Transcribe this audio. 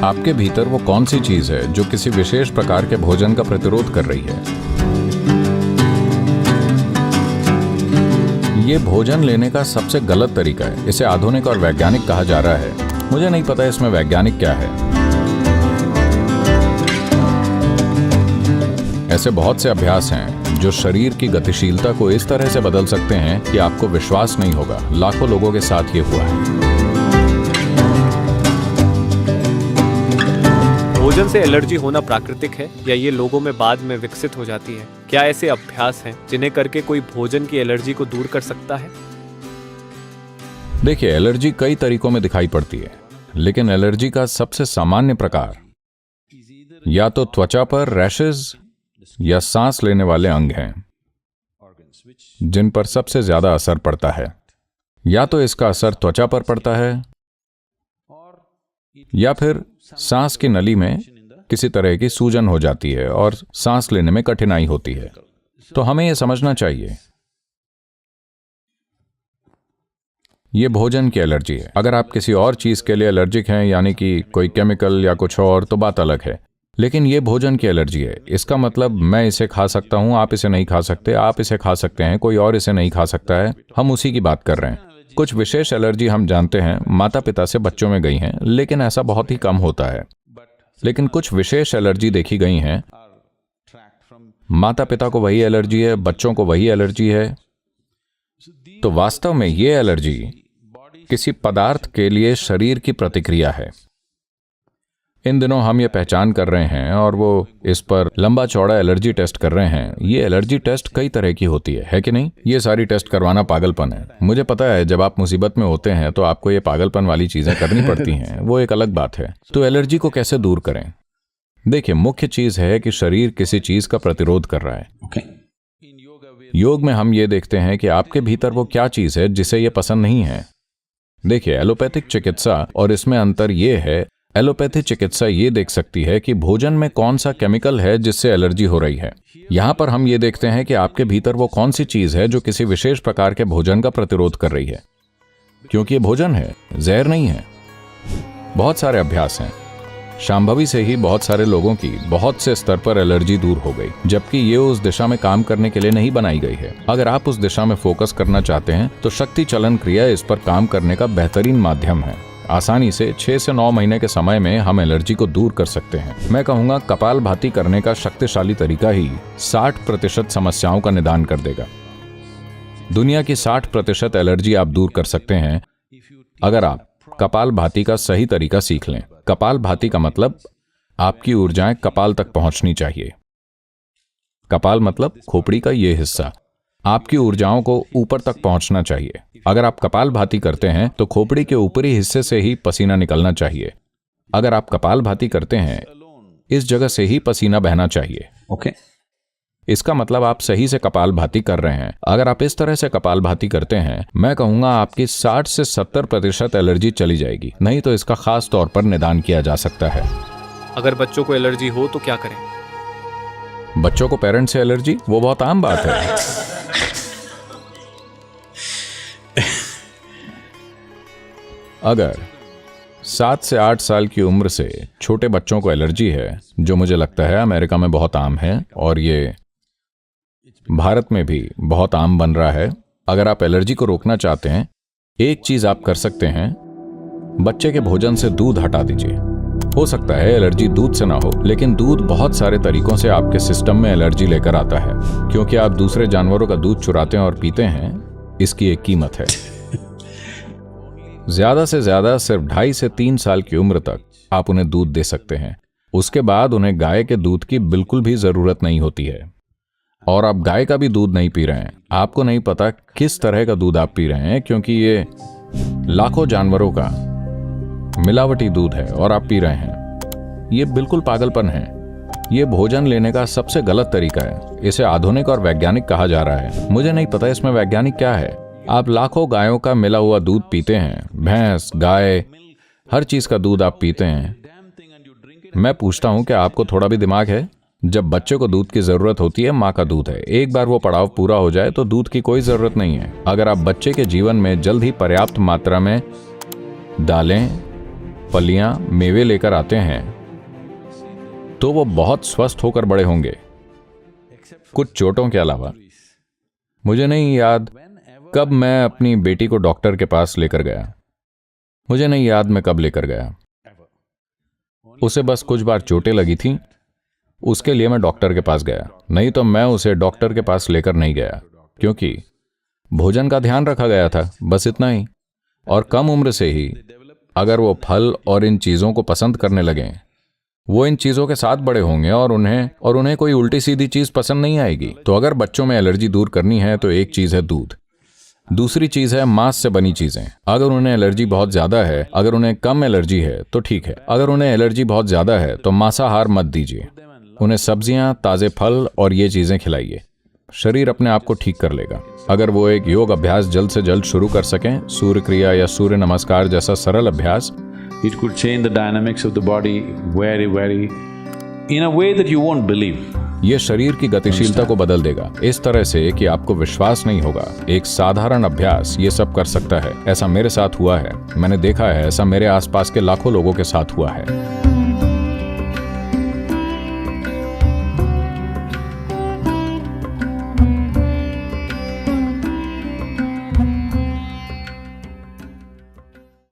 आपके भीतर वो कौन सी चीज है जो किसी विशेष प्रकार के भोजन का प्रतिरोध कर रही है? ये भोजन लेने का सबसे गलत तरीका है। इसे आधुनिक और वैज्ञानिक कहा जा रहा है। मुझे नहीं पता इसमें वैज्ञानिक क्या है। ऐसे बहुत से अभ्यास हैं जो शरीर की गतिशीलता को इस तरह से बदल सकते हैं कि आपको विश्वास नहीं होगा। लाखों लोगों के साथ ये हुआ है। भोजन से एलर्जी होना प्राकृतिक है या ये लोगों में बाद में विकसित हो जाती है? क्या ऐसे अभ्यास हैं जिन्हें करके कोई भोजन की एलर्जी को दूर कर सकता है? देखिए, एलर्जी कई तरीकों में दिखाई पड़ती है, लेकिन एलर्जी का सबसे सामान्य प्रकार या तो त्वचा पर रैशेज या सांस लेने वाले अंग हैं, जिन पर सबसे ज्यादा असर पड़ता है। या तो इसका असर त्वचा पर पड़ता है या फिर सांस की नली में किसी तरह की सूजन हो जाती है और सांस लेने में कठिनाई होती है। तो हमें यह समझना चाहिए, यह भोजन की एलर्जी है। अगर आप किसी और चीज के लिए एलर्जिक हैं, यानी कि कोई केमिकल या कुछ और, तो बात अलग है। लेकिन यह भोजन की एलर्जी है। इसका मतलब मैं इसे खा सकता हूं, आप इसे नहीं खा सकते, आप इसे खा सकते हैं, कोई और इसे नहीं खा सकता है। हम उसी की बात कर रहे हैं। कुछ विशेष एलर्जी हम जानते हैं माता पिता से बच्चों में गई हैं, लेकिन ऐसा बहुत ही कम होता है। लेकिन कुछ विशेष एलर्जी देखी गई हैं, माता पिता को वही एलर्जी है, बच्चों को वही एलर्जी है। तो वास्तव में ये एलर्जी किसी पदार्थ के लिए शरीर की प्रतिक्रिया है। इन दिनों हम ये पहचान कर रहे हैं और वो इस पर लंबा चौड़ा एलर्जी टेस्ट कर रहे हैं। ये एलर्जी टेस्ट कई तरह की होती है कि नहीं? ये सारी टेस्ट करवाना पागलपन है। मुझे पता है, जब आप मुसीबत में होते हैं तो आपको ये पागलपन वाली चीजें करनी पड़ती हैं, वो एक अलग बात है। तो एलर्जी को कैसे दूर करें? देखिए, मुख्य चीज है कि शरीर किसी चीज का प्रतिरोध कर रहा है। योग में हम ये देखते हैं कि आपके भीतर वो क्या चीज है जिसे ये पसंद नहीं है। देखिए, एलोपैथिक चिकित्सा और इसमें अंतर ये है, एलोपैथी चिकित्सा ये देख सकती है कि भोजन में कौन सा केमिकल है जिससे एलर्जी हो रही है। यहां पर हम ये देखते हैं कि आपके भीतर वो कौन सी चीज है जो किसी विशेष प्रकार के भोजन का प्रतिरोध कर रही है, क्योंकि ये भोजन है, जहर नहीं है। बहुत सारे अभ्यास हैं। शांभवी से ही बहुत सारे लोगों की बहुत से स्तर पर एलर्जी दूर हो गई, जबकि ये उस दिशा में काम करने के लिए नहीं बनाई गई है। अगर आप उस दिशा में फोकस करना चाहते हैं तो शक्ति चलन क्रिया इस पर काम करने का बेहतरीन माध्यम है। आसानी से 6 से 9 महीने के समय में हम एलर्जी को दूर कर सकते हैं। मैं कहूंगा कपालभाति करने का शक्तिशाली तरीका ही 60% समस्याओं का निदान कर देगा। दुनिया की 60% एलर्जी आप दूर कर सकते हैं अगर आप कपालभाति का सही तरीका सीख लें। कपालभाति का मतलब आपकी ऊर्जाएं कपाल तक पहुंचनी चाहिए। कपाल मतलब खोपड़ी का ये हिस्सा। आपकी ऊर्जाओं को ऊपर तक पहुंचना चाहिए। अगर आप कपालभाति करते हैं तो खोपड़ी के ऊपरी हिस्से से ही पसीना निकलना चाहिए। अगर आप कपालभाति करते हैं, इस जगह से ही पसीना बहना चाहिए। ओके, इसका मतलब आप सही से कपालभाति कर रहे हैं। अगर आप इस तरह से कपालभाति करते हैं, मैं कहूंगा आपकी 60 से 70% एलर्जी चली जाएगी। नहीं तो इसका खास तौर पर निदान किया जा सकता है। अगर बच्चों को एलर्जी हो तो क्या करें? बच्चों को पेरेंट्स से एलर्जी, वो बहुत आम बात है। अगर 7 से 8 साल की उम्र से छोटे बच्चों को एलर्जी है, जो मुझे लगता है अमेरिका में बहुत आम है और ये भारत में भी बहुत आम बन रहा है, अगर आप एलर्जी को रोकना चाहते हैं, एक चीज आप कर सकते हैं, बच्चे के भोजन से दूध हटा दीजिए। हो सकता है एलर्जी दूध से ना हो, लेकिन दूध बहुत सारे तरीकों से आपके सिस्टम में एलर्जी लेकर आता है। क्योंकि आप दूसरे जानवरों का दूध चुराते हैं और पीते हैं, इसकी एक कीमत है। ज्यादा से ज्यादा सिर्फ 2.5 से 3 साल की उम्र तक आप उन्हें दूध दे सकते हैं। उसके बाद उन्हें गाय के दूध की बिल्कुल भी जरूरत नहीं होती है। और आप गाय का भी दूध नहीं पी रहे हैं। आपको नहीं पता किस तरह का दूध आप पी रहे हैं, क्योंकि ये लाखों जानवरों का मिलावटी दूध है और आप पी रहे हैं। ये बिल्कुल पागलपन है। ये भोजन लेने का सबसे गलत तरीका है। इसे आधुनिक और वैज्ञानिक कहा जा रहा है। मुझे नहीं पता इसमें वैज्ञानिक क्या है। आप लाखों गायों का मिला हुआ दूध पीते हैं, भैंस, गाय, हर चीज का दूध आप पीते हैं। मैं पूछता हूं, क्या आपको थोड़ा भी दिमाग है? जब बच्चे को दूध की जरूरत होती है, माँ का दूध है। एक बार वो पड़ाव पूरा हो जाए तो दूध की कोई जरूरत नहीं है। अगर आप बच्चे के जीवन में जल्द ही पर्याप्त मात्रा में डालें फलियां, मेवे लेकर आते हैं तो वो बहुत स्वस्थ होकर बड़े होंगे, कुछ चोटों के अलावा। मुझे नहीं याद कब मैं अपनी बेटी को डॉक्टर के पास लेकर गया। मुझे नहीं याद मैं कब लेकर गया। उसे बस कुछ बार चोटें लगी थीं, उसके लिए मैं डॉक्टर के पास गया। नहीं तो मैं उसे डॉक्टर के पास लेकर नहीं गया, क्योंकि भोजन का ध्यान रखा गया था, बस इतना ही। और कम उम्र से ही अगर वो फल और इन चीज़ों को पसंद करने लगें, वो इन चीज़ों के साथ बड़े होंगे और उन्हें कोई उल्टी सीधी चीज़ पसंद नहीं आएगी। तो अगर बच्चों में एलर्जी दूर करनी है तो एक चीज़ है दूध, दूसरी चीज़ है मांस से बनी चीज़ें। अगर उन्हें एलर्जी बहुत ज़्यादा है, अगर उन्हें कम एलर्जी है तो ठीक है। अगर उन्हें एलर्जी बहुत ज़्यादा है तो मांसाहार मत दीजिए, उन्हें सब्जियां, ताज़े फल और ये चीज़ें खिलाइए। शरीर अपने आप को ठीक कर लेगा। अगर वो एक योग अभ्यास जल्द से जल्द शुरू कर सकें, सूर्य क्रिया या सूर्य नमस्कार जैसा सरल अभ्यास, It could change the dynamics of the body very, in a way that you won't believe. ये शरीर की गतिशीलता को बदल देगा इस तरह से कि आपको विश्वास नहीं होगा। एक साधारण अभ्यास ये सब कर सकता है। ऐसा मेरे साथ हुआ है, मैंने देखा है, ऐसा मेरे आसपास के लाखों लोगों के साथ हुआ है।